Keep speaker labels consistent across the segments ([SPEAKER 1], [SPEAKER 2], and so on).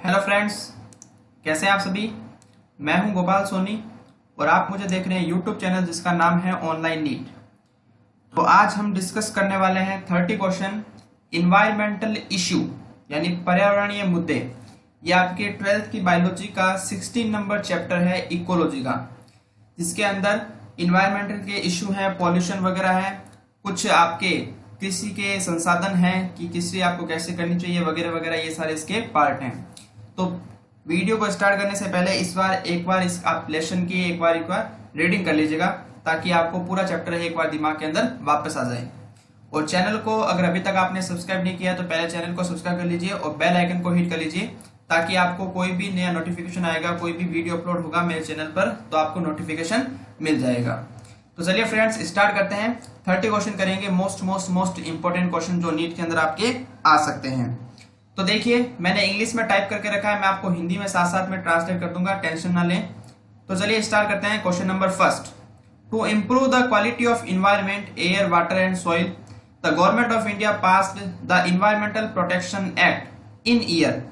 [SPEAKER 1] Hello friends, कैसे हैं आप सभी। मैं हूं गोपाल सोनी और आप मुझे देख रहे हैं यूट्यूब चैनल जिसका नाम है ऑनलाइन नीट। तो आज हम डिस्कस करने वाले हैं 30 क्वेश्चन इन्वायरमेंटल इश्यू यानी पर्यावरणीय मुद्दे। ये आपके 12th की बायोलॉजी का 16 नंबर चैप्टर है इकोलॉजी का, जिसके अंदर इन्वायरमेंटल के इश्यू हैं, पॉल्यूशन वगैरह है, कुछ आपके कृषि के संसाधन हैं कि कृषि आपको कैसे करनी चाहिए वगैरह वगैरह, ये सारे इसके पार्ट हैं। तो वीडियो को स्टार्ट करने से पहले एक बार इस आप लेसन की एक बार रीडिंग कर लीजिएगा, ताकि आपको पूरा चैप्टर एक बार दिमाग के अंदर वापस आ जाए। और चैनल को अगर अभी तक आपने सब्सक्राइब नहीं किया तो पहले चैनल को सब्सक्राइब कर लीजिए और बेल आइकन को हिट कर लीजिए, ताकि आपको कोई भी नया नोटिफिकेशन आएगा, कोई भी वीडियो अपलोड होगा मेरे चैनल पर तो आपको नोटिफिकेशन मिल जाएगा। तो चलिए फ्रेंड्स स्टार्ट करते हैं। 30 क्वेश्चन करेंगे, मोस्ट इंपोर्टेंट क्वेश्चन जो नीट के अंदर आपके आ सकते हैं। तो देखिए, मैंने इंग्लिश में टाइप करके रखा है, मैं आपको हिंदी में साथ साथ में ट्रांसलेट कर दूंगा, टेंशन ना लें। तो चलिए स्टार्ट करते हैं। Question number first, to improve the quality of environment, air, water and soil, the government of India passed the environmental protection act in year.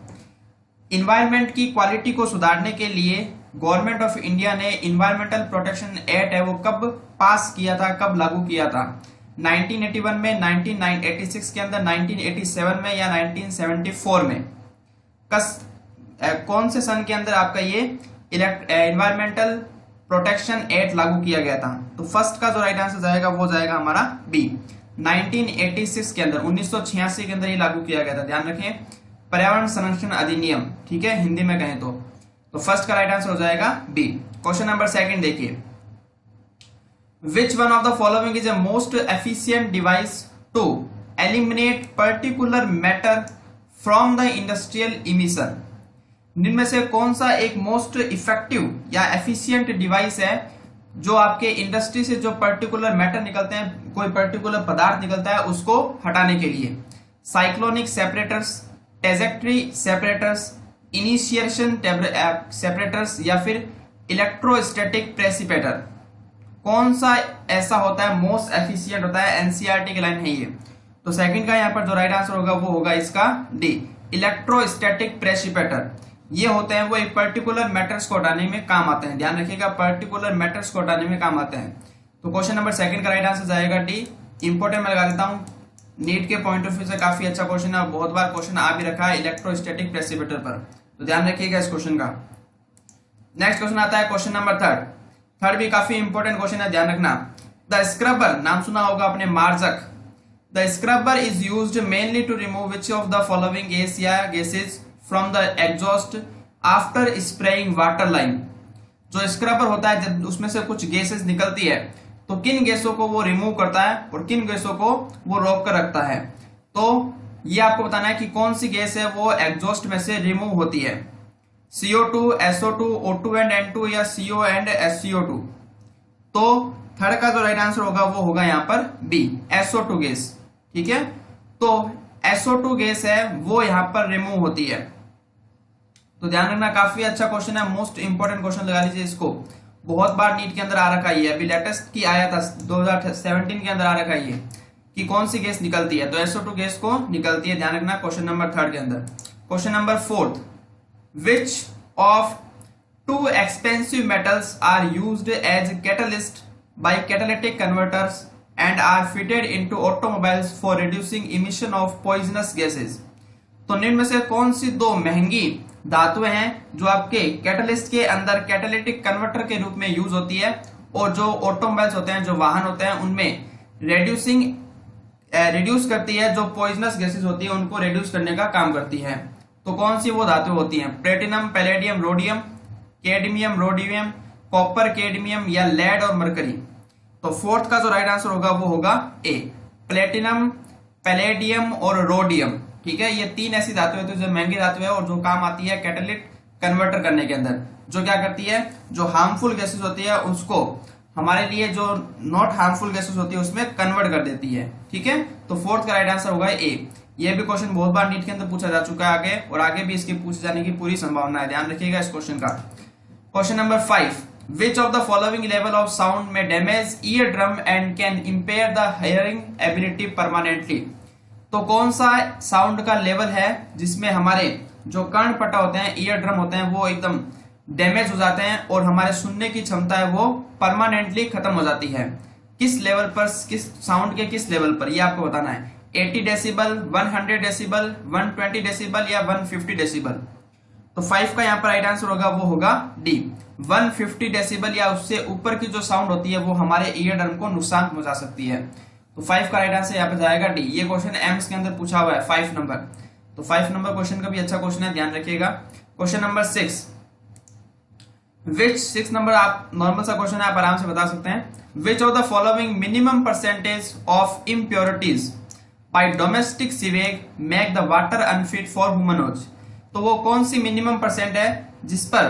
[SPEAKER 1] Environment की क्वालिटी को सुधारने के लिए गवर्नमेंट ऑफ इंडिया ने इन्वायरमेंटल प्रोटेक्शन एक्ट है वो कब पास किया था, कब लागू किया था? 1981 में, 1986 के अंदर, 1987 में या 1974 में? कौन से सन के अंदर आपका ये इन्वायरमेंटल प्रोटेक्शन एक्ट लागू किया गया था? तो फर्स्ट का जो राइट आंसर जाएगा वो जाएगा हमारा बी, 1986 के अंदर, 1986 के अंदर ये लागू किया गया था। ध्यान रखें, पर्यावरण संरक्षण अधिनियम, ठीक है, हिंदी में कहें तो फर्स्ट का राइट आंसर हो जाएगा बी। क्वेश्चन नंबर सेकंड देखिए, which one of the following is a most efficient device to eliminate particular matter from the industrial emission. इनमें से कौन सा एक मोस्ट इफेक्टिव या एफिशिएंट डिवाइस है जो आपके इंडस्ट्री से जो पर्टिकुलर मैटर निकलते हैं, कोई पर्टिकुलर पदार्थ निकलता है उसको हटाने के लिए? Cyclonic separators, trajectory separators, initiation separators या फिर इलेक्ट्रोस्टैटिक प्रेसिपिटेटर? कौन सा ऐसा होता है मोस्ट एफिशिएंट होता है? एनसीईआरटी की लाइन है ये। तो सेकंड का यहाँ पर जो राइट आंसर होगा वो होगा इसका डी, इलेक्ट्रोस्टैटिक प्रेसिपिटेटर। ये होते हैं वो एक पर्टिकुलर मैटर्स को हटाने में काम आते हैं। ध्यान रखिएगा, पर्टिकुलर मैटर्स को हटाने में काम आते हैं। तो क्वेश्चन नंबर सेकंड का राइट आंसर जाएगा डी। इंपोर्टेंट मैं लगा देता हूँ, नीट के पॉइंट ऑफ व्यू से काफी अच्छा क्वेश्चन है, बहुत बार क्वेश्चन आ भी रखा है इलेक्ट्रोस्टैटिक प्रेसिपिटेटर पर, तो ध्यान रखिएगा इस क्वेश्चन का। नेक्स्ट क्वेश्चन आता है क्वेश्चन नंबर थर्ड भी काफी इंपोर्टेंट क्वेश्चन है, ध्यान रखना। द स्क्रबर, नाम सुना होगा आपने, मार्जक। The scrubber is used mainly to remove which of the following gas या gases from the exhaust after spraying water line. जो स्क्रबर होता है, जब उसमें से कुछ गैसेज निकलती है तो किन गैसों को वो रिमूव करता है और किन गैसों को वो रोक कर रखता है? तो ये आपको बताना है कि कौन सी गैस है वो एग्जॉस्ट में से रिमूव होती है, CO2, SO2, O2 and N2 या CO एंड SCO2। तो थर्ड का जो राइट आंसर होगा वो होगा यहाँ पर बी, SO2 गैस, ठीक है। तो SO2 गैस है वो यहाँ पर रिमूव होती है। तो ध्यान रखना, काफी अच्छा क्वेश्चन है, मोस्ट इंपोर्टेंट क्वेश्चन लगा लीजिए इसको, बहुत बार नीट के अंदर आ रखा है। अभी लेटेस्ट की आया था 2017 के अंदर आ रखा है कि कौन सी गैस निकलती है, तो SO2 गैस को निकलती है। ध्यान रखना क्वेश्चन नंबर थर्ड के अंदर। Question number fourth, which of two expensive metals are used as catalyst by catalytic converters and are fitted into automobiles for reducing emission of poisonous gases. तो निम्न में से कौन सी दो महंगी धातुएं हैं जो आपके कैटलिस्ट के अंदर कैटालिटिक कन्वर्टर के रूप में यूज होती है और जो ऑटोमोबाइल्स होते हैं, जो वाहन होते हैं, उनमें रिड्यूस करती है, जो पॉइजनस गैसेस होती है उनको रिड्यूस करने का काम करती है? तो कौन सी वो धातु होती हैं? Platinum, palladium, rhodium, cadmium, rhodium, copper, cadmium या लेड और मरकरी? तो फोर्थ का जो राइट आंसर होगा वो होगा ए, प्लेटिनम, पैलेडियम और रोडियम, ठीक है। ये तीन ऐसी धातु होती है जो महंगी धातु है और जो काम आती है कैटालिटिक कन्वर्टर करने के अंदर, जो क्या करती है, जो हार्मफुल गैसेस होती है उसको हमारे लिए जो नॉट हार्मफुल गैसेस होती है उसमें कन्वर्ट कर देती है, ठीक है। तो फोर्थ का राइट आंसर होगा ए। ये भी क्वेश्चन बहुत बार नीट के अंदर पूछा जा चुका है आगे, और आगे भी इसके पूछे जाने की पूरी संभावना है, ध्यान रखिएगा इस क्वेश्चन का। Question number 5, which of the following level of sound may damage eardrum and can impair the hearing ability permanently? तो कौन सा साउंड का लेवल है जिसमें हमारे जो कर्णपटा होते हैं, ईयर ड्रम होते हैं, वो एकदम डैमेज हो जाते हैं और हमारे सुनने की क्षमता है वो परमानेंटली खत्म हो जाती है। किस लेवल पर, किस साउंड के किस लेवल पर, ये आपको बताना है। 80 डेसिबल, 100 डेसिबल, 120 डेसिबल या 150 डेसिबल। तो 5 का यहाँ पर राइट आंसर होगा वो होगा डी, 150 डेसिबल या उससे ऊपर की जो साउंड होती है वो हमारे ईयर ड्रम को नुकसान पहुंचा सकती है। तो 5 का राइट आंसर यहाँ पे जाएगा डी। ये क्वेश्चन एम्स के अंदर पूछा हुआ है 5 नंबर, तो 5 नंबर क्वेश्चन का भी अच्छा क्वेश्चन है, ध्यान रखिएगा। क्वेश्चन नंबर 6, विच 6 नंबर आप नॉर्मल सा क्वेश्चन है, आप आराम से बता सकते हैं। विच of the following minimum percentage of impurities bye domestic sewage make the water unfit for human use. तो वो कौन सी मिनिमम परसेंट है जिस पर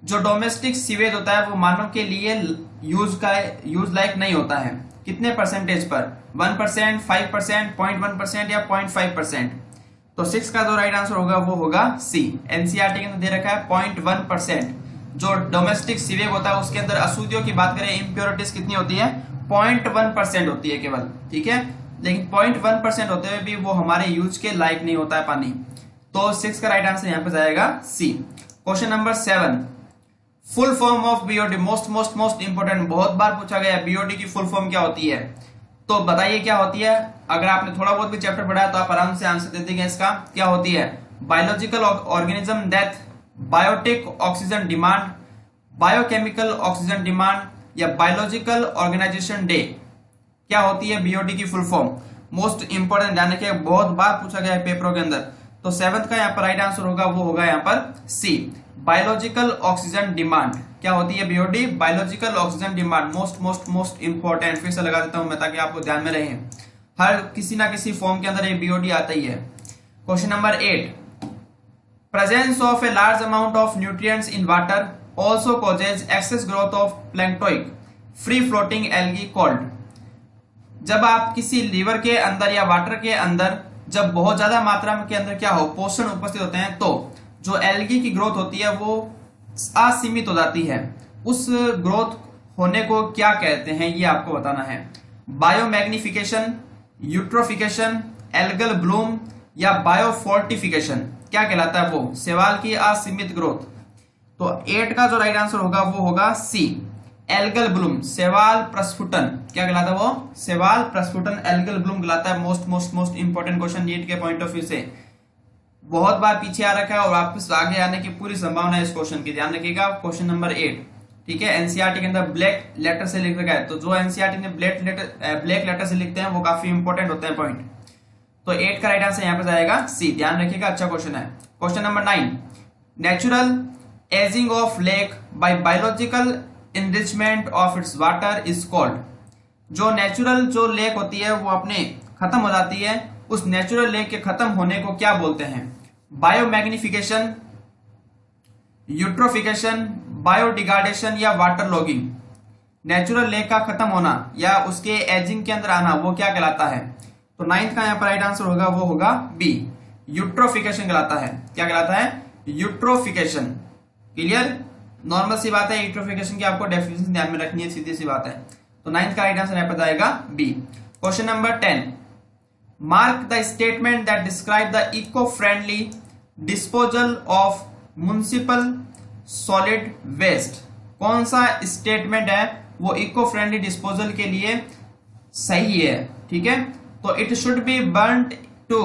[SPEAKER 1] जो डोमेस्टिक सीवेज होता है वो मानव के लिए यूज लायक नहीं होता है। कितने परसेंटेज पर, 1%, 5%, 0.1% या 0.5%। तो 6 का जो राइट आंसर होगा वो होगा सी। एनसीईआरटी के अंदर दे रखा है 0.1%। जो डोमेस्टिक सीवेज होता है उसके अंदर अशुद्धियों की बात करें, इम्प्योरिटीज कितनी होती है, 0.1% होती है केवल, ठीक है। लेकिन 0.1% होते हुए भी वो हमारे यूज के लायक नहीं होता है पानी। तो 6 का राइट आंसर यहाँ पे जाएगा C. Question number 7, full form of BOD, most important, बहुत बार पूछा गया बीओडी की फुल फॉर्म क्या होती है। तो बताइए क्या होती है। अगर आपने थोड़ा बहुत भी चैप्टर पढ़ा है तो आप आराम से आंसर दे देंगे इसका। क्या होती है, biological organism death, biotic oxygen demand, biochemical oxygen demand या बायोलॉजिकल ऑर्गेनाइजेशन डे। क्या होती है बीओडी की फुल फॉर्म, मोस्ट इंपोर्टेंट, ध्यान रखिए, बहुत बार पूछा गया है पेपरों के अंदर। तो 7th का यहाँ पर राइट आंसर होगा वो होगा यहाँ पर सी, बायोलॉजिकल ऑक्सीजन डिमांड। क्या होती है BOD, biological oxygen demand, most important. फिर से लगा देता हूं मैं ताकि आपको ध्यान में रहे, हर किसी ना किसी फॉर्म के अंदर ये बीओडी आता ही है। Question number 8, presence of a large amount of nutrients in water also causes excess growth of planktonic free floating algae called. जब आप किसी रिवर के अंदर या वाटर के अंदर जब बहुत ज्यादा मात्रा के अंदर क्या हो, पोषण उपस्थित होते हैं, तो जो एल्गी की ग्रोथ होती है वो असीमित हो जाती है। उस ग्रोथ होने को क्या कहते हैं ये आपको बताना है। बायोमैग्निफिकेशन, यूट्रोफिकेशन, एल्गल ब्लूम या बायोफोर्टिफिकेशन, क्या कहलाता है वो, शैवाल की असीमित ग्रोथ। तो 8 का जो राइट आंसर होगा वो होगा सी, एल्गल ब्लूम, शैवाल प्रस्फुटन। क्या कहलाता है वो, शैवाल प्रस्फुटन, एल्गल ब्लूम कहलाता है। मोस्ट इंपोर्टेंट क्वेश्चन नीट के पॉइंट ऑफ व्यू से बहुत बार पीछे आ रखा है और वापस आगे आने की पूरी संभावना है इस क्वेश्चन की, ध्यान रखिएगा। क्वेश्चन नंबर 8, ठीक है, एनसीईआरटी के अंदर ब्लैक लेटर से लिख रखा है। तो जो एनसीईआरटी ने ब्लैक लेटर से लिखते हैं वो काफी इंपोर्टेंट होते हैं पॉइंट। तो 8 का राइट आंसर यहाँ पे जाएगा सी, ध्यान रखिएगा, अच्छा क्वेश्चन है। Question number 9, natural ageing of lake bye biological enrichment of its water is called. जो नेचुरल जो लेक होती है वो अपने खत्म हो जाती है, उस नेचुरल लेक के खत्म होने को क्या बोलते हैं, बायोमैग्निफिकेशन, यूट्रोफिकेशन, बायोडिग्रेडेशन या वाटर लॉगिंग। नेचुरल लेक का खत्म होना या उसके एजिंग के अंदर आना वो क्या कहलाता है। तो 9th का यहाँ पर राइट आंसर होगा वो होगा बी, यूट्रोफिकेशन कहलाता है। क्या कहलाता है, यूट्रोफिकेशन। क्लियर, नॉर्मल सी बात है, यूट्रोफिकेशन की आपको डेफिनेशन ध्यान में रखनी है, सीधी सी बात है। तो 9th का राइट आंसर यहाँ पर जाएगा B. Question number 10, mark the statement that describe the eco friendly disposal of municipal solid waste. कौन सा स्टेटमेंट है वो इको फ्रेंडली डिस्पोजल के लिए सही है, ठीक है। तो it should be burned to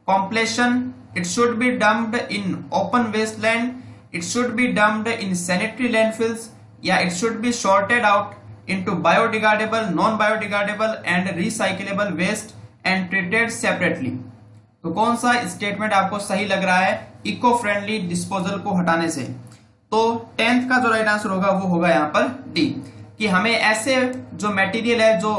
[SPEAKER 1] completion, it should be dumped in open wasteland, it should be dumped in sanitary landfills, या it should be sorted out into biodegradable, non-biodegradable and recyclable waste and treated separately। तो कौन सा statement आपको सही लग रहा है eco friendly disposal को हटाने से। तो 10th का जो राइट आंसर होगा वो होगा यहाँ पर डी, कि हमें ऐसे जो मटेरियल है जो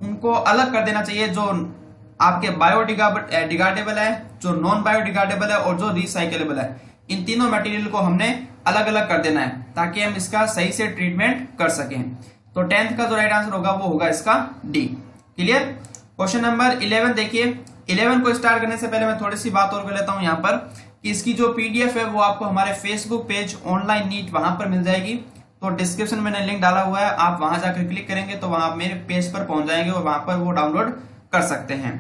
[SPEAKER 1] उनको अलग कर देना चाहिए, जो आपके बायोडिग्रेडेबल है, जो नॉन बायोडिग्रेडेबल है और जो रिसाइकेलेबल है। इन तीनों मटेरियल को हमने अलग अलग कर देना है ताकि हम इसका सही से ट्रीटमेंट कर सकें। तो 10th का जो राइट आंसर होगा वो होगा इसका डी। क्लियर। क्वेश्चन नंबर 11 देखिए। 11 को स्टार्ट करने से पहले मैं थोड़ी सी बात और कर लेता हूं यहाँ पर कि इसकी जो पीडीएफ है वो आपको हमारे फेसबुक पेज ऑनलाइन नीट वहां पर मिल जाएगी। तो डिस्क्रिप्शन में मैंने लिंक डाला हुआ है, आप वहां जाकर क्लिक करेंगे तो वहां मेरे पेज पर पहुंच जाएंगे और वहां पर वो डाउनलोड कर सकते हैं।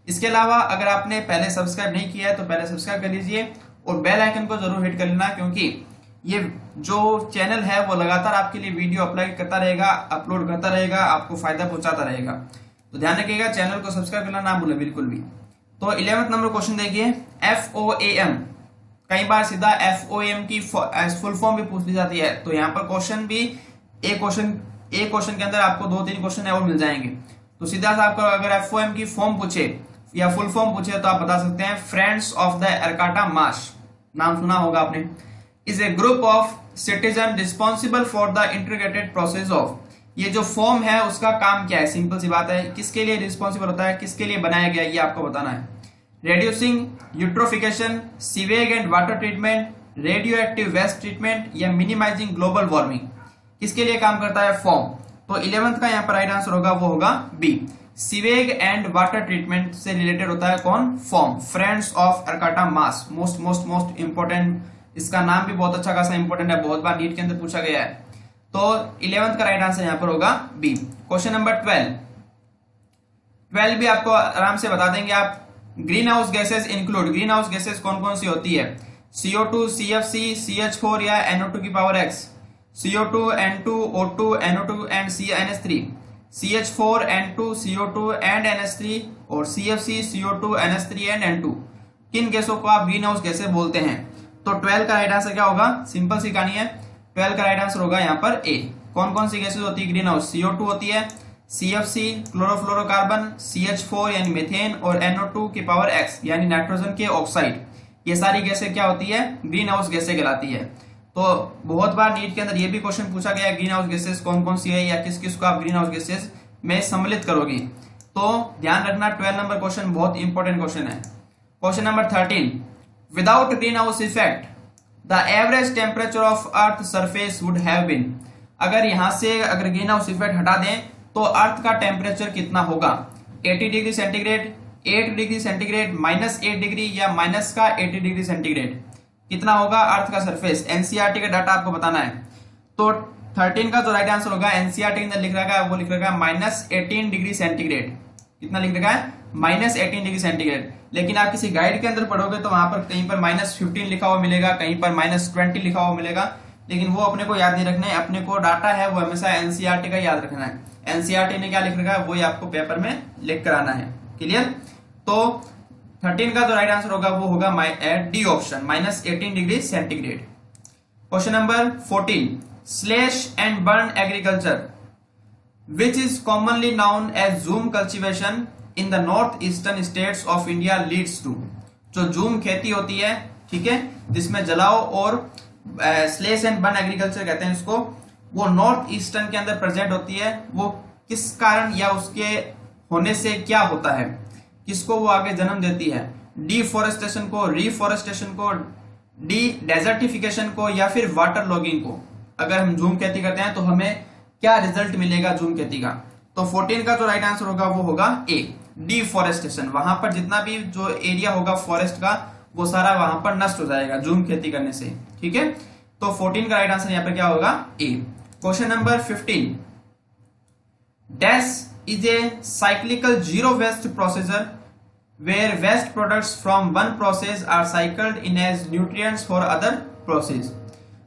[SPEAKER 1] इसके अलावा अगर आपने पहले सब्सक्राइब नहीं किया है तो पहले सब्सक्राइब कर लीजिए और बेल आइकन को जरूर हिट कर लेना, क्योंकि ये जो चैनल है वो लगातार आपके लिए वीडियो अपलोड करता रहेगा, आपको फायदा पहुंचाता रहेगा। तो ध्यान रखिएगा, चैनल को सब्सक्राइब करना ना भूलें बिल्कुल भी। तो 11वां नंबर क्वेश्चन देखिए, FOAM, कई बार सीधा FOAM की फुल फॉर्म भी पूछ ली जाती है। तो यहाँ पर क्वेश्चन भी एक क्वेश्चन के अंदर आपको 2-3 क्वेश्चन है और मिल जाएंगे। तो सीधा सा आपको अगर FOAM की फॉर्म पूछे या फुल फॉर्म पूछे तो आप बता सकते हैं फ्रेंड्स ऑफ द एरकाटा मार्च, नाम सुना होगा आपने, is a group of citizen responsible for the integrated process of. ये जो फॉर्म है उसका काम क्या है, सिंपल सी बात है, किसके लिए रिस्पॉन्सिबल होता है, किसके लिए बनाया गया, ये आपको बताना है। Reducing eutrophication, sewage and water treatment, radio active waste treatment या मिनिमाइजिंग ग्लोबल वार्मिंग, किसके लिए काम करता है, फॉर्म। तो 11th का यहाँ पर राइट आंसर होगा वो होगा B, sewage and water treatment से रिलेटेड होता है कौन, form, friends of Arcata marsh. Most important, इसका नाम भी बहुत अच्छा खासा इंपोर्टेंट है, बहुत बार नीट के अंदर पूछा गया है। तो 11th का राइट आंसर यहाँ पर होगा बी। क्वेश्चन नंबर 12 भी आपको आराम से बता देंगे आप। Green house gases include, green house gases कौन कौन सी होती है, CO2, CFC, CH4 या NO2 की power x, CO2, N2, O2, NO2 and NH3, CH4, N2, CO2 and NH3 और CFC, CO2, NH3 and N2। किन गैसों को आप ग्रीन हाउस गैसें बोलते हैं। तो 12 का राइट आंसर क्या होगा, सिंपल सी कहानी है, 12 का राइट आंसर होगा यहाँ पर ए। कौन कौन सी गैसेज होती है ग्रीन हाउस, CO2 होती है, CFC क्लोरोफ्लोरोकार्बन, CH4 यानी मीथेन और NO2 की पावर x यानी नाइट्रोजन के ऑक्साइड, ये सारी गैसें क्या होती है, ग्रीन हाउस गैसें कहलाती है। तो बहुत बार नीट के अंदर ये भी क्वेश्चन पूछा गया है, ग्रीन हाउस गैसेस कौन कौन सी है या किस किस को आप ग्रीन हाउस गैसेस में सम्मिलित करोगी। तो ध्यान रखना, 12 नंबर क्वेश्चन बहुत इंपॉर्टेंट क्वेश्चन है। Question number 13, without green house effect the average temperature of earth surface would have been. अगर यहां से अगर ग्रीन हाउस इफेक्ट हटा दें तो अर्थ का टेम्परेचर कितना होगा, 80 degree centigrade, 8 degree centigrade, -8 degree या माइनस का 80 डिग्री सेंटीग्रेड, कितना होगा अर्थ का सरफेस। एनसीईआरटी का डाटा आपको बताना है। तो 13 का जो राइट आंसर होगा एनसीईआरटी के अंदर लिख रखा है, वो लिख रखा है -18 डिग्री सेंटीग्रेड। कितना लिख रखा है, -18 डिग्री सेंटीग्रेड। लेकिन आप किसी गाइड के अंदर पढ़ोगे तो वहां पर कहीं पर -15 लिखा हुआ मिलेगा, कहीं पर -20 लिखा हुआ मिलेगा, लेकिन वो अपने को याद नहीं रखना है। अपने को डाटा है वो हमेशा एनसीईआरटी का याद रखना है। एनसीईआरटी ने क्या लिख रखा है वही आपको पेपर में लिख कर आना है, क्लियर। तो 13 का जो राइट आंसर होगा वो होगा D option, -18 degree centigrade. Question number 14, slash and burn agriculture which is commonly known as zoom cultivation in the north eastern states of India leads to। जो जूम खेती होती है, ठीक है, जिसमें जलाओ और स्लेश एंड बर्न एग्रीकल्चर कहते हैं इसको, वो नॉर्थ ईस्टर्न के अंदर प्रेजेंट होती है। वो किस कारण या उसके होने से क्या होता है, किसको वो आगे जन्म देती है, डिफोरेस्टेशन को, रिफोरेस्टेशन को, डी डेजर्टिफिकेशन को या फिर वाटर लॉगिंग को। अगर हम जूम खेती करते हैं तो हमें क्या रिजल्ट मिलेगा जूम खेती का। तो 14 का जो राइट आंसर होगा वो होगा ए, डिफोरेस्टेशन। वहां पर जितना भी जो एरिया होगा फॉरेस्ट का वो सारा वहां पर नष्ट हो जाएगा जूम खेती करने से, ठीक है। तो 14 का राइट आंसर यहाँ पर क्या होगा A. Question number 15, dash is a cyclical zero waste procedure where waste products from one process are cycled in as nutrients for other process.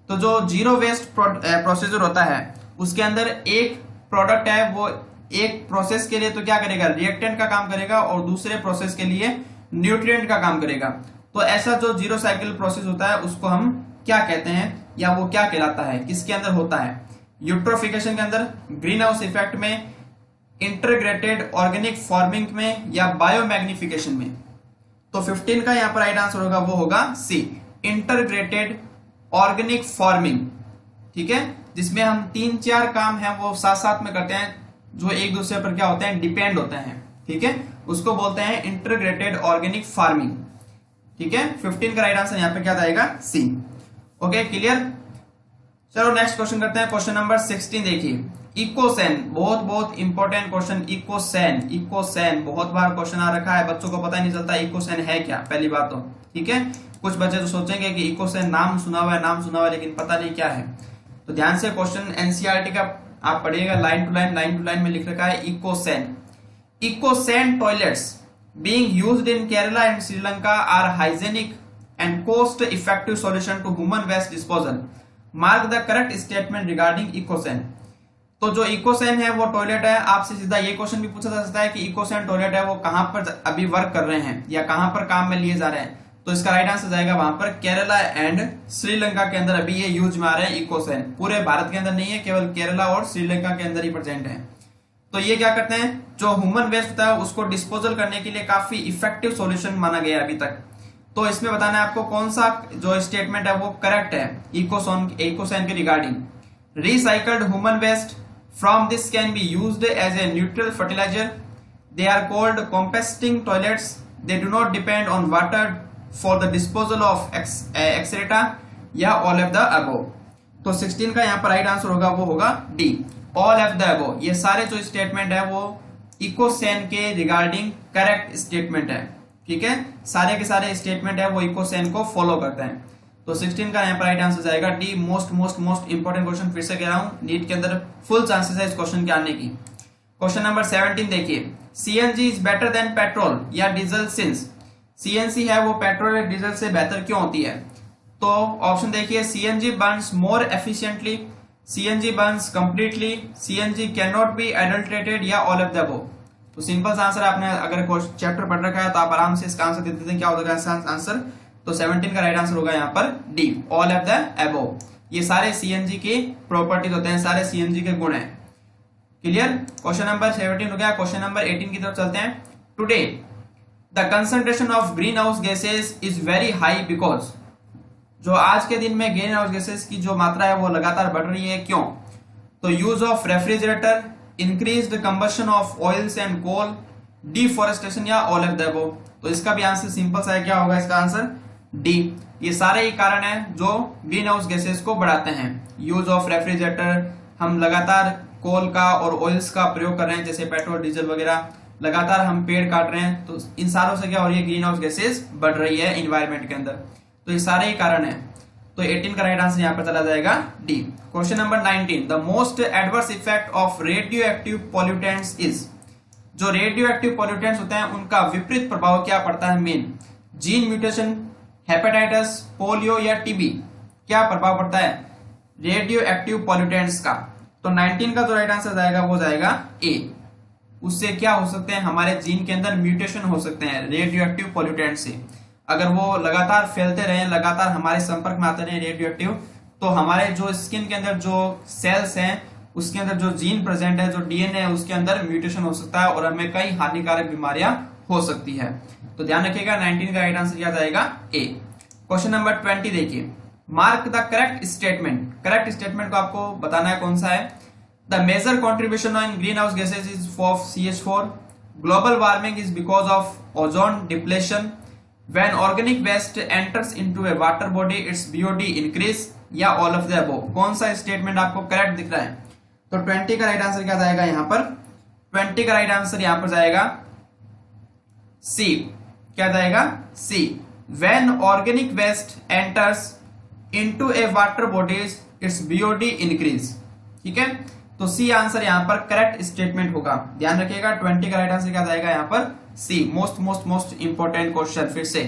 [SPEAKER 1] तो जो जीरो वेस्ट प्रोसीजर होता है उसके अंदर एक प्रोडक्ट है वो एक प्रोसेस के लिए तो क्या करेगा, रिएक्टेंट का काम करेगा और दूसरे प्रोसेस के लिए न्यूट्रिएंट का काम करेगा। तो ऐसा जो जीरो साइकिल प्रोसेस होता है उसको हम क्या कहते हैं या वो क्या कहलाता है, किसके अंदर होता है, यूट्रोफिकेशन के अंदर, ग्रीन हाउस इफेक्ट में, इंटीग्रेटेड ऑर्गेनिक फार्मिंग में या बायोमैग्निफिकेशन में। तो 15 का यहाँ पर राइट आंसर होगा वो होगा सी, इंटीग्रेटेड ऑर्गेनिक फार्मिंग, ठीक है, जिसमें हम 3-4 काम हैं वो साथ साथ में करते हैं जो एक दूसरे पर क्या होते हैं, डिपेंड होते हैं, ठीक है, उसको बोलते हैं इंटीग्रेटेड ऑर्गेनिक फार्मिंग, ठीक है। 15 का राइट आंसर यहाँ पे क्या जाएगा, सी। Okay, clear. चलो नेक्स्ट क्वेश्चन करते हैं। क्वेश्चन नंबर 16 देखिए, इकोसैन, बहुत इंपॉर्टेंट क्वेश्चन। इकोसैन बहुत बार क्वेश्चन आ रखा है, बच्चों को पता नहीं चलता इकोसैन है क्या, पहली बात तो, ठीक है। कुछ बच्चे तो सोचेंगे कि इकोसैन नाम सुना हुआ है लेकिन पता नहीं क्या है। तो ध्यान से क्वेश्चन एनसीईआरटी का आप पढ़िएगा, लाइन टू लाइन में लिख रखा है ecosan toilets being used in Kerala and Sri Lanka are hygienic and cost effective solution to human waste disposal. Mark the correct statement regarding Ecosan. तो जो इकोसैन है वो टॉयलेट है, आपसे सीधा ये क्वेश्चन भी पूछा जा सकता है कि इकोसैन टॉयलेट है वो कहां पर अभी वर्क कर रहे हैं या कहां पर काम में लिए जा रहे हैं। तो इसका राइट आंसर जाएगा वहां पर केरला एंड श्रीलंका के अंदर अभी ये यूज में आ रहे हैं इकोसैन। पूरे भारत के अंदर नहीं है, केवल केरला और श्रीलंका के अंदर ही प्रेजेंट है। तो ये क्या करते हैं, जो ह्यूमन वेस्ट होता है उसको डिस्पोजल करने के लिए काफी इफेक्टिव सॉल्यूशन माना गया है अभी तक। तो इसमें बताना है आपको कौन सा जो स्टेटमेंट है वो करेक्ट है इकोसैन के regarding. Recycled human waste from this can be used as a neutral fertiliser. They are called composting toilets. They do not depend on water for the disposal of excreta या all of the above. तो 16 का यहाँ पर right answer होगा वो होगा D, all of the above. ये सारे जो स्टेटमेंट है वो इकोसैन के रिगार्डिंग करेक्ट स्टेटमेंट है। ठीक है, सारे के सारे स्टेटमेंट है वो इकोसैन को फॉलो करते हैं। तो 16 का यहाँ पर राइट आंसर जाएगा डी। मोस्ट इंपोर्टेंट क्वेश्चन फिर से कह रहा हूं, नीट के अंदर फुल चांसेस है इस क्वेश्चन के आने की। क्वेश्चन नंबर 17 देखिए, CNG is better than petrol या डीजल सिंस। सीएनजी है वो पेट्रोल या डीजल से बेहतर क्यों होती है। तो ऑप्शन देखिए, CNG Burns more efficiently, CNG Burns completely, CNG can not be adulterated या ऑल ऑफ द अबव। तो सिंपल सा आंसर, आपने अगर चैप्टर पढ़ रखा है तो आप आराम से इसका आंसर दे देते हैं, क्या होगा आंसर। तो 17 का राइट आंसर होगा यहाँ पर D, all of the above. ये सारे सीएनजी की प्रॉपर्टीज होते हैं, सारे सीएनजी के गुण हैं। क्लियर, क्वेश्चन नंबर 17 हो गया। क्वेश्चन नंबर 18 की तरफ चलते हैं। Today the concentration of green house gases is very high because. जो आज के दिन में ग्रीन हाउस गैसेज की जो मात्रा है वो लगातार बढ़ रही है, क्यों। तो use of refrigerator, increased combustion of oils and coal, deforestation या ऑल ऑफ द अबव। तो इसका भी आंसर सिंपल सा है, क्या होगा इसका आंसर डी। ये सारे ही कारण हैं जो ग्रीन हाउस गैसेज को बढ़ाते हैं। यूज ऑफ रेफ्रिजरेटर, हम लगातार कोल का और ऑयल्स का प्रयोग कर रहे हैं, जैसे पेट्रोल डीजल वगैरह, लगातार हम पेड़ काट रहे हैं, तो इन सारों से क्या हो रही है, ग्रीन हाउस गैसेज बढ़ रही है इन्वायरमेंट के अंदर। तो ये सारे ही कारण है। तो 18 का राइट आंसर यहाँ पर चला जाएगा D. Question number 19, the most adverse effect of radio active pollutants is. जो रेडियो एक्टिव पॉल्यूटेंट्स होते हैं उनका विपरीत प्रभाव क्या पड़ता है main. Gene mutation, hepatitis, polio या टीबी, क्या प्रभाव पड़ता है रेडियो एक्टिव पॉल्यूटेंट्स का। तो 19 का जो राइट आंसर जाएगा वो जाएगा ए। उससे क्या हो सकते हैं, हमारे जीन के अंदर म्यूटेशन हो सकते हैं रेडियो एक्टिव पॉल्यूटेंट से। अगर वो लगातार फैलते रहे, लगातार हमारे संपर्क में आते रहे रेडियो एक्टिव, तो हमारे जो स्किन के अंदर जो सेल्स हैं उसके अंदर जो जीन प्रेजेंट है, जो डीएनए है, उसके अंदर म्यूटेशन हो सकता है और हमें कई हानिकारक बीमारियां हो सकती है। तो ध्यान रखिएगा 19 का राइट आंसर क्या जाएगा ए। क्वेश्चन नंबर 20 देखिए, mark the correct statement. Correct statement को आपको बताना है कौन सा है। The major contribution on green house gases is of CH4, global warming is because of ozone depletion, when organic waste enters into a water body its BOD increase या all of the above. कौन सा statement आपको correct दिख रहा है। तो 20 का right answer क्या जाएगा यहाँ पर। 20 का राइट आंसर यहाँ पर जाएगा सी। क्या जाएगा C, when organic waste enters into a water bodies its BOD increase. ठीक है, तो सी आंसर यहाँ पर करेक्ट स्टेटमेंट होगा। ध्यान रखिएगा 20 का राइट आंसर क्या जाएगा यहाँ पर सी। मोस्ट इंपोर्टेंट क्वेश्चन फिर से।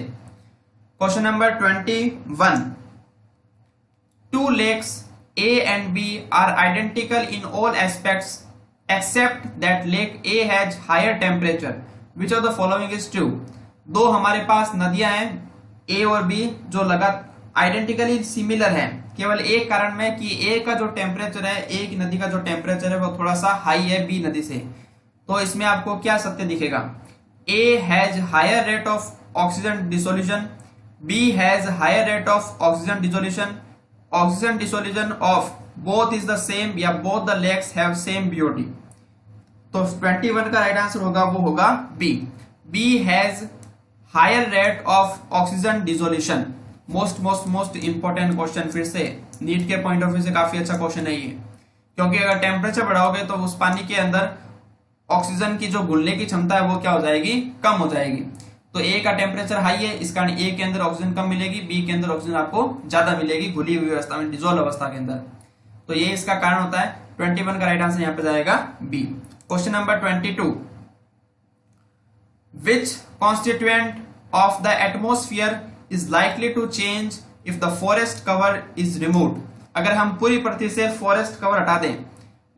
[SPEAKER 1] Question number 21, two lakes A and B are identical in all aspects except that lake A has higher temperature. Which of the following is true? दो हमारे पास नदियां हैं A और B जो आइडेंटिकली सिमिलर है, केवल एक कारण में कि A का जो टेम्परेचर है, A की नदी का जो टेम्परेचर है वो थोड़ा सा हाई है B नदी से। तो इसमें आपको क्या सत्य दिखेगा, A has higher rate of oxygen dissolution, B has higher rate of oxygen dissolution, oxygen dissolution of both is the same या both the lakes have same BOD। तो 21 का राइट आंसर होगा वो होगा B. B has higher rate of oxygen dissolution. Most important question, फिर से NEET के point of view से काफी अच्छा क्वेश्चन है ये, क्योंकि अगर टेम्परेचर बढ़ाओगे तो उस पानी के अंदर ऑक्सीजन की जो घुलने की क्षमता है वो क्या हो जाएगी, कम हो जाएगी। तो ए का टेम्परेचर हाई है, इस कारण ए के अंदर ऑक्सीजन कम मिलेगी, बी के अंदर ऑक्सीजन आपको ज्यादा मिलेगी घुली हुई अवस्था में, डिजोल्व अवस्था के अंदर। तो ये इसका कारण होता है। 21 का राइट आंसर यहाँ पे जाएगा B. Question number 22, which constituent of the atmosphere is likely to change if the forest cover is removed. अगर हम पूरी पृथ्वी से फॉरेस्ट कवर हटा दें,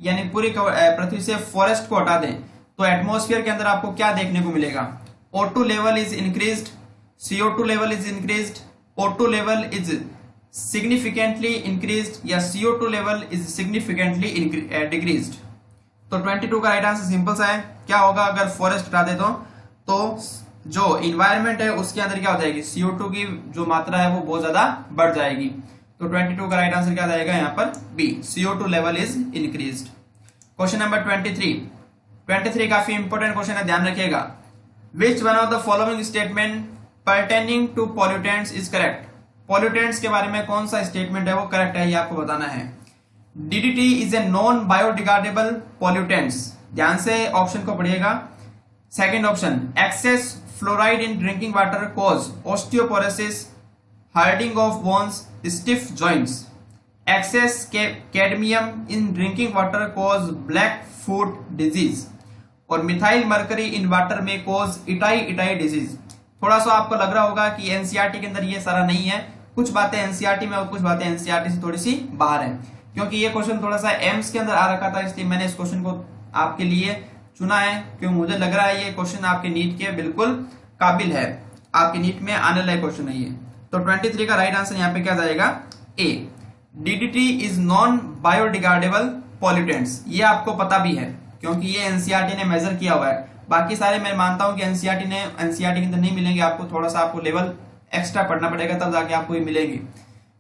[SPEAKER 1] यानी पूरी पृथ्वी से फॉरेस्ट को हटा दें, तो एटमॉस्फेयर के अंदर आपको क्या देखने को मिलेगा? O2 level is increased, CO2 level is increased, O2 level is significantly increased या CO2 level is significantly decreased. तो 22 का राइट आंसर सिंपल सा है, क्या होगा अगर फॉरेस्ट हटा दे तो जो इन्वायरमेंट है उसके अंदर क्या हो जाएगी? CO2 की जो मात्रा है वो बहुत ज्यादा बढ़ जाएगी। तो 22 का राइट आंसर क्या जाएगा यहाँ पर? B, CO2 level is increased. Question number 23 काफी इंपॉर्टेंट क्वेश्चन है, ध्यान रखिएगा। Which one of the following statement pertaining to pollutants is correct? Pollutants के बारे में कौन सा स्टेटमेंट है वो करेक्ट है, ये आपको बताना है। DDT is a non biodegradable pollutants, ध्यान से ऑप्शन को पढ़िएगा। Second option, excess fluoride in drinking water cause osteoporosis, hardening of bones, stiff joints. Excess cadmium in drinking water cause black foot disease, और मिथाइल मर्करी इन वाटर में cause itai disease. थोड़ा सा आपको लग रहा होगा कि एनसीईआरटी के अंदर ये सारा नहीं है, कुछ बातें एनसीईआरटी में और कुछ बातें एनसीईआरटी से थोड़ी सी बाहर है, क्योंकि ये क्वेश्चन थोड़ा सा एम्स के अंदर आ रखा था, इसलिए मैंने इस क्वेश्चन को आपके लिए चुना है, क्योंकि मुझे लग रहा है ये क्वेश्चन आपके नीट के बिल्कुल काबिल है, आपके नीट में आने लायक क्वेश्चन है ये। तो 23 का राइट आंसर यहाँ पे क्या जाएगा? ए, DDT is non biodegradable pollutants. ये आपको पता भी है क्योंकि ये एनसीईआरटी ने मेजर किया हुआ है। बाकी सारे मैं मानता हूं कि एनसीईआरटी के अंदर नहीं मिलेंगे, आपको थोड़ा सा आपको लेवल एक्स्ट्रा पढ़ना पड़ेगा तब जाके आपको ये मिलेंगे।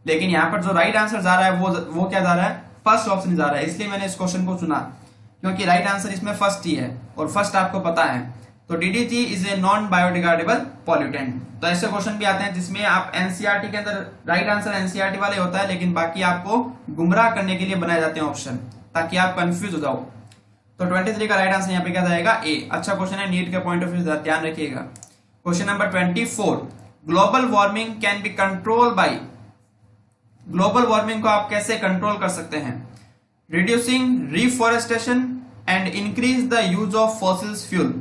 [SPEAKER 1] लेकिन यहाँ पर जो राइट आंसर जा रहा है वो क्या जा रहा है? फर्स्ट ऑप्शन जा रहा है, इसलिए मैंने इस क्वेश्चन को चुना, क्योंकि राइट आंसर इसमें फर्स्ट ही है और फर्स्ट आपको पता है। तो DDT is a non biodegradable pollutant. तो ऐसे क्वेश्चन भी आते हैं जिसमें आप एनसीईआरटी के अंदर राइट आंसर एनसीईआरटी वाले होता है, लेकिन बाकी आपको गुमराह करने के लिए बनाए जाते हैं ऑप्शन, ताकि आप कंफ्यूज हो जाओ। तो 23 का राइट आंसर यहाँ पे क्या जाएगा? ए। अच्छा क्वेश्चन है, नीट के पॉइंट ऑफ व्यू से ध्यान रखिएगा। Question number 24, global warming can be control by. Global warming को आप कैसे कंट्रोल कर सकते हैं? Reducing reforestation and increase the use of fossils fuel,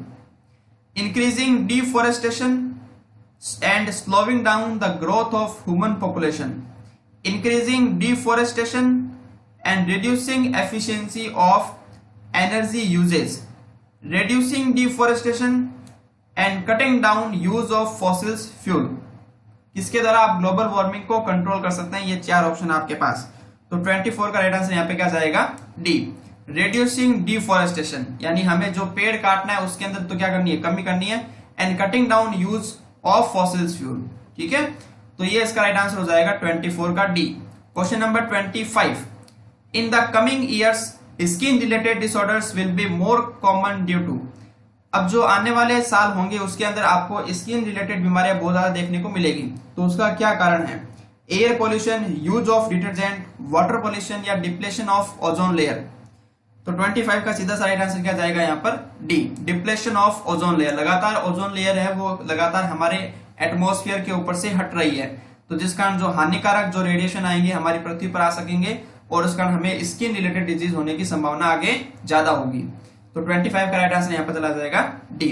[SPEAKER 1] increasing deforestation and slowing down the growth of human population, increasing deforestation and reducing efficiency of energy usages, reducing deforestation and cutting down use of fossils fuel। किसके द्वारा आप global warming को control कर सकते हैं? ये चार option आपके पास। तो 24 का राइट आंसर यहाँ पे क्या जाएगा? डी, reducing deforestation, यानी हमें जो पेड़ काटना है उसके अंदर तो क्या करनी है? कमी करनी है। And cutting down use of fossils fuel, ठीक है। तो ये इसका राइट आंसर हो जाएगा 24 का D. Question number 25, in the coming years skin related disorders will be more common due to. अब जो आने वाले साल होंगे उसके अंदर आपको स्किन रिलेटेड बीमारियां बहुत ज्यादा देखने को मिलेगी। तो उसका क्या कारण है? Air pollution, use of detergent, water pollution या डिप्लेशन ऑफ ओजोन लेयर। तो 25 का सीधा सा राइट आंसर क्या जाएगा यहाँ पर? D, depletion of ozone layer. लगातार ओजोन लेयर है वो लगातार हमारे एटमॉस्फेयर के ऊपर से हट रही है, तो जिस कारण जो हानिकारक जो रेडिएशन आएंगे हमारी पृथ्वी पर आ सकेंगे और उस कारण हमें स्किन रिलेटेड डिजीज होने की संभावना आगे ज्यादा होगी। तो 25 का राइट आंसर यहाँ पर चला जाएगा डी।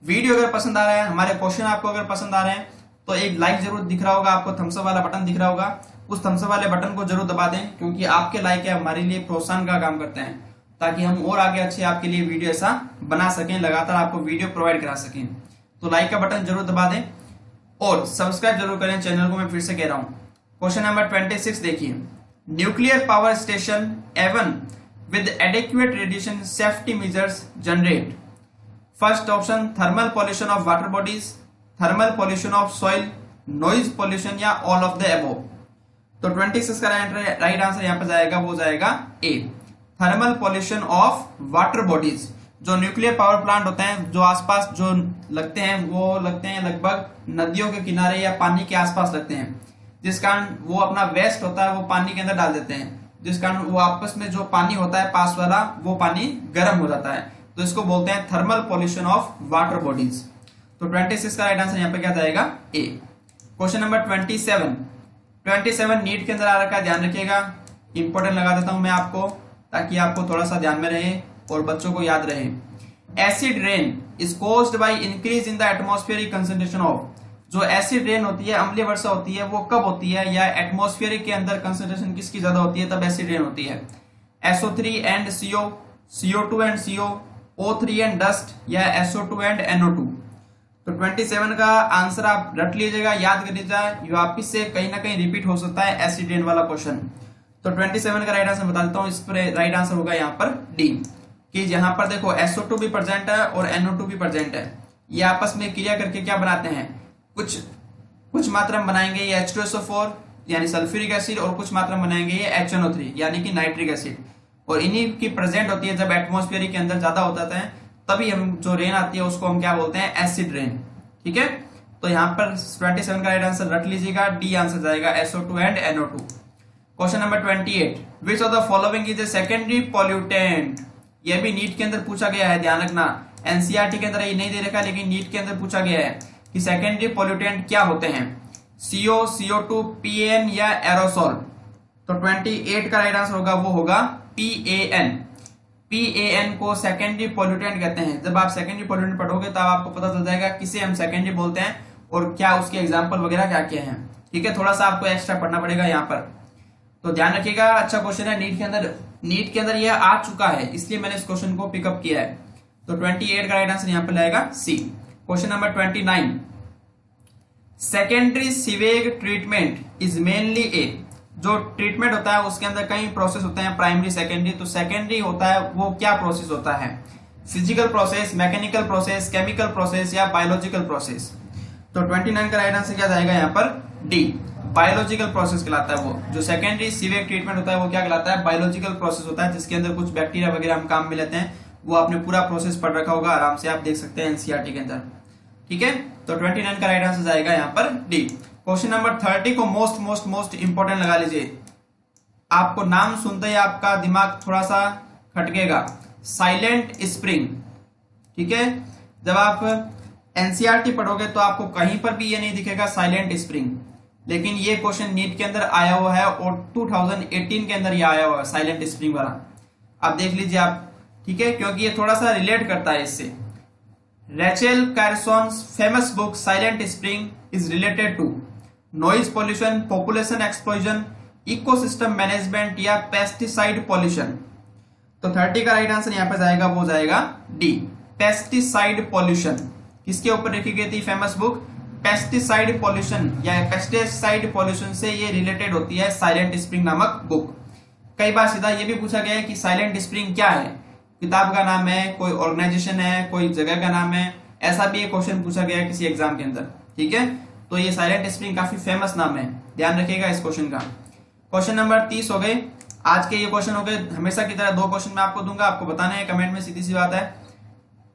[SPEAKER 1] वीडियो अगर पसंद आ रहा है, हमारे क्वेश्चन आपको अगर पसंद आ रहे हैं, तो एक लाइक जरूर दिख रहा होगा आपको, थम्स अप वाला बटन दिख रहा होगा, उस थम्स अप वाले बटन को जरूर दबा दें, क्योंकि आपके लाइक है हमारे लिए प्रोत्साहन का काम करते हैं, ताकि हम और आगे अच्छे आपके लिए वीडियो ऐसा बना सकें, लगातार आपको वीडियो प्रोवाइड करा सकें। तो लाइक का बटन जरूर दबा दें और सब्सक्राइब जरूर करें चैनल को, मैं फिर से कह रहा हूं। क्वेश्चन नंबर 26 देखिए, nuclear power station even with adequate radiation safety measures generate। First option, thermal pollution of water bodies, thermal pollution of soil, noise pollution या ऑल ऑफ द अबव। तो 26 का राइट आंसर यहाँ पर जाएगा, वो जाएगा A, thermal pollution of water bodies. जो nuclear power plant होते हैं जो आसपास जो लगते हैं वो लगते हैं लगभग नदियों के किनारे या पानी के आसपास लगते हैं, जिस कारण वो अपना वेस्ट होता है वो पानी के अंदर डाल देते हैं, जिस कारण वो आपस में जो पानी होता है पास वाला वो पानी गर्म हो जाता है। तो इसको बोलते हैं thermal pollution of water bodies. तो 26 का राइट आंसर यहाँ पे क्या जाएगा? ए। क्वेश्चन नंबर 27 नीट के अंदर आ रखा है, ध्यान रखिएगा, इंपॉर्टेंट लगा देता हूं मैं आपको ताकि आपको थोड़ा सा ध्यान में रहे और बच्चों को याद रहे। Acid rain is caused by increase in the atmospheric concentration of. जो एसिड रेन होती है, अम्लीय वर्षा होती है, वो कब होती है, या एटमॉस्फेयर के अंदर कंसंट्रेशन किसकी ज्यादा होती है, तब एसिड रेन होती है। SO3 and CO, CO2 and CO, O3 and dust, या SO2 एंड NO2। तो 27 का आंसर आप रट लीजिएगा, याद कर लीजिएगा, ये वापिस से कहीं ना कहीं रिपीट हो सकता है एसिड रेन वाला क्वेश्चन। तो 27 का राइट आंसर बता देता हूँ, इस पर राइट आंसर होगा यहाँ पर डी, कि यहाँ पर देखो SO2 भी प्रेजेंट है और NO2 भी प्रेजेंट है। ये आपस में क्रिया करके क्या बनाते हैं, कुछ मात्रा में बनाएंगे ये H2SO4 यानी सल्फ्यूरिक एसिड, और कुछ मात्रा में बनाएंगे ये HNO3 यानी कि नाइट्रिक एसिड। और इन्हीं की प्रेजेंट होती है जब एटमॉस्फेयर के अंदर ज्यादा होता है, तभी हम जो रेन आती है उसको हम क्या बोलते हैं, एसिड रेन। ठीक है, तो यहाँ पर 27 का राइट आंसर रख लीजिएगा, डी आंसर जाएगा SO2 and NO2। Question number 28, which of the following is a secondary pollutant. ये भी नीट के अंदर पूछा गया है, ध्यान रखना, एनसीईआरटी के अंदर ये नहीं दे रखा, लेकिन नीट के अंदर पूछा गया है कि सेकेंडरी पॉल्यूटेंट क्या होते हैं, CO, CO2, PAN या एरोसोल। तो 28 का राइट आंसर होगा, वो होगा PAN। PAN को सेकेंडरी पॉल्यूटेंट कहते हैं। जब आप सेकेंडरी पॉल्यूटेंट पढ़ोगे तब आपको पता चल जाएगा किसे हम सेकेंडरी बोलते हैं और क्या उसके एग्जाम्पल वगैरह क्या क्या हैं। ठीक है, थोड़ा सा आपको एक्स्ट्रा पढ़ना पड़ेगा यहाँ पर, तो ध्यान रखिएगा। अच्छा क्वेश्चन है, नीट के अंदर यह आ चुका है, इसलिए मैंने इस क्वेश्चन को पिकअप किया है। तो 28 का राइट आंसर यहाँ पर आएगा C. Question number 29, secondary sewage treatment is mainly A. जो ट्रीटमेंट होता है उसके अंदर कई प्रोसेस होते हैं, प्राइमरी सेकेंडरी। तो सेकेंडरी होता है वो क्या प्रोसेस होता है, physical process, mechanical process, chemical process या बायोलॉजिकल प्रोसेस। तो 29 का राइट आंसर क्या जाएगा यहाँ पर, डी, बायोलॉजिकल प्रोसेस कहलाता है। वो जो सेकेंडरी सीवेज ट्रीटमेंट होता है वो क्या कहलाता है, बायोलॉजिकल प्रोसेस होता है, जिसके अंदर कुछ बैक्टीरिया वगैरह हम काम में लेते हैं। वो आपने पूरा प्रोसेस पढ़ रखा होगा, आराम से आप देख सकते हैं एनसीईआरटी के अंदर। ठीक है, तो 29 का राइट आंसर जाएगा यहाँ पर डी। क्वेश्चन नंबर 30 को मोस्ट इंपोर्टेंट लगा लीजिए। आपको नाम सुनते ही आपका दिमाग थोड़ा सा खटकेगा, साइलेंट स्प्रिंग। ठीक है, जब आप एनसीईआरटी पढ़ोगे तो आपको कहीं पर भी ये नहीं दिखेगा साइलेंट स्प्रिंग, लेकिन ये क्वेश्चन नीट के अंदर आया हुआ है और 2018 के अंदर ये आया हुआ है साइलेंट स्प्रिंग वाला। आप देख लीजिए आप, ठीक है, क्योंकि ये थोड़ा सा रिलेट करता है इससे। Rachel Carson's famous book Silent Spring is related to noise pollution, population explosion, ecosystem management या पेस्टिसाइड पॉल्यूशन। तो 30 का राइट आंसर यहाँ पे जाएगा, वो जाएगा डी, पेस्टिसाइड पॉल्यूशन। किसके ऊपर लिखी गई थी फेमस बुक, पेस्टिसाइड पॉल्यूशन या पेस्टिसाइड पॉल्यूशन से ये रिलेटेड होती है साइलेंट स्प्रिंग नामक बुक। कई बार सीधा ये भी पूछा गया है कि साइलेंट स्प्रिंग क्या है, किताब का नाम है, कोई ऑर्गेनाइजेशन है, कोई जगह का नाम है, ऐसा भी एक क्वेश्चन पूछा गया है किसी एग्जाम के अंदर। ठीक है, तो ये साइलेंट स्प्रिंग काफी फेमस नाम है, ध्यान रखिएगा इस क्वेश्चन का। क्वेश्चन नंबर 30 हो गए आज के, ये क्वेश्चन हो गए। हमेशा की तरह 2 क्वेश्चन मैं आपको दूंगा, आपको बताना है कमेंट में, सीधी सी बात है।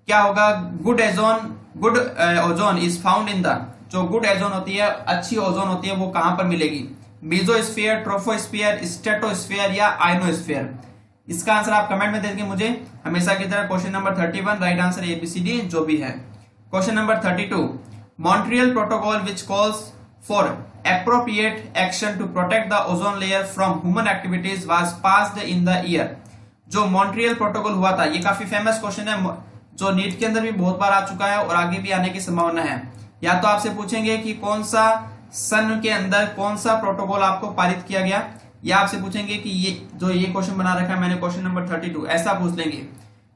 [SPEAKER 1] क्या होगा, good ozone is found in the, जो गुड ओजोन होती है, अच्छी ओजोन होती है, वो कहां पर मिलेगी, मेसोस्फीयर, ट्रोपोस्फीयर, स्ट्रेटोस्फीयर या आयनोस्फीयर। इसका आंसर आप कमेंट में देंगे मुझे, हमेशा की तरह। Question number 31 right answer ABCD जो भी है। Question number 32, Montreal protocol which calls for appropriate action to protect the ozone layer from human activities was passed in the year। जो मॉन्ट्रियल प्रोटोकॉल हुआ था, ये काफी फेमस क्वेश्चन है, जो नीट के अंदर भी बहुत बार आ चुका है और आगे भी आने की संभावना है। या तो आपसे पूछेंगे कि कौन सा सन के अंदर कौन सा प्रोटोकॉल आपको पारित किया गया, या आपसे पूछेंगे कि ये क्वेश्चन बना रखा है मैंने, क्वेश्चन नंबर 32, ऐसा पूछ लेंगे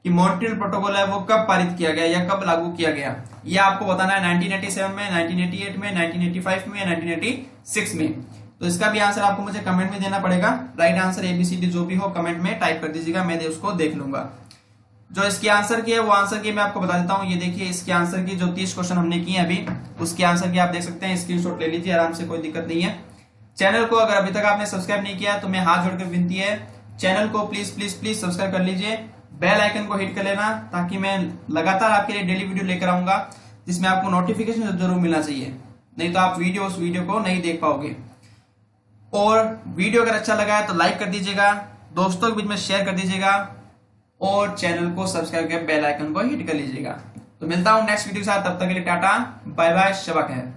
[SPEAKER 1] कि मॉन्ट्रियल प्रोटोकॉल है वो कब पारित किया गया या कब लागू किया गया। ये आपको बताना है 1987 में, 1988 में, 1985 में या 1986 में। तो इसका भी आंसर आपको मुझे कमेंट में देना पड़ेगा। राइट आंसर ABCD जो भी हो कमेंट में टाइप कर दीजिएगा, मैं उसको देख लूंगा। जो इसके आंसर की है वो आंसर की मैं आपको बता देता हूँ। ये देखिए इसके आंसर की जो 30 क्वेश्चन हमने किए अभी, उसके आंसर की आप देख सकते हैं, स्क्रीनशॉट ले लीजिए आराम से, कोई दिक्कत नहीं है। चैनल को अगर अभी तक आपने सब्सक्राइब नहीं किया तो मैं हाथ जोड़कर विनती है, चैनल को प्लीज प्लीज प्लीज सब्सक्राइब कर लीजिए, बेल आइकन को हिट कर लेना, ताकि मैं लगातार आपके लिए डेली वीडियो लेकर आऊंगा जिसमें आपको नोटिफिकेशन जरूर मिलना चाहिए, नहीं तो आप उस वीडियो को नहीं देख पाओगे। और वीडियो अगर अच्छा लगा है तो लाइक कर दीजिएगा, दोस्तों के बीच में शेयर कर दीजिएगा और चैनल को सब्सक्राइब कर बेल आइकन को हिट कर लीजिएगा। तो मिलता हूं नेक्स्ट वीडियो के साथ, तब तक के लिए टाटा बाय बाय, शबा खैर।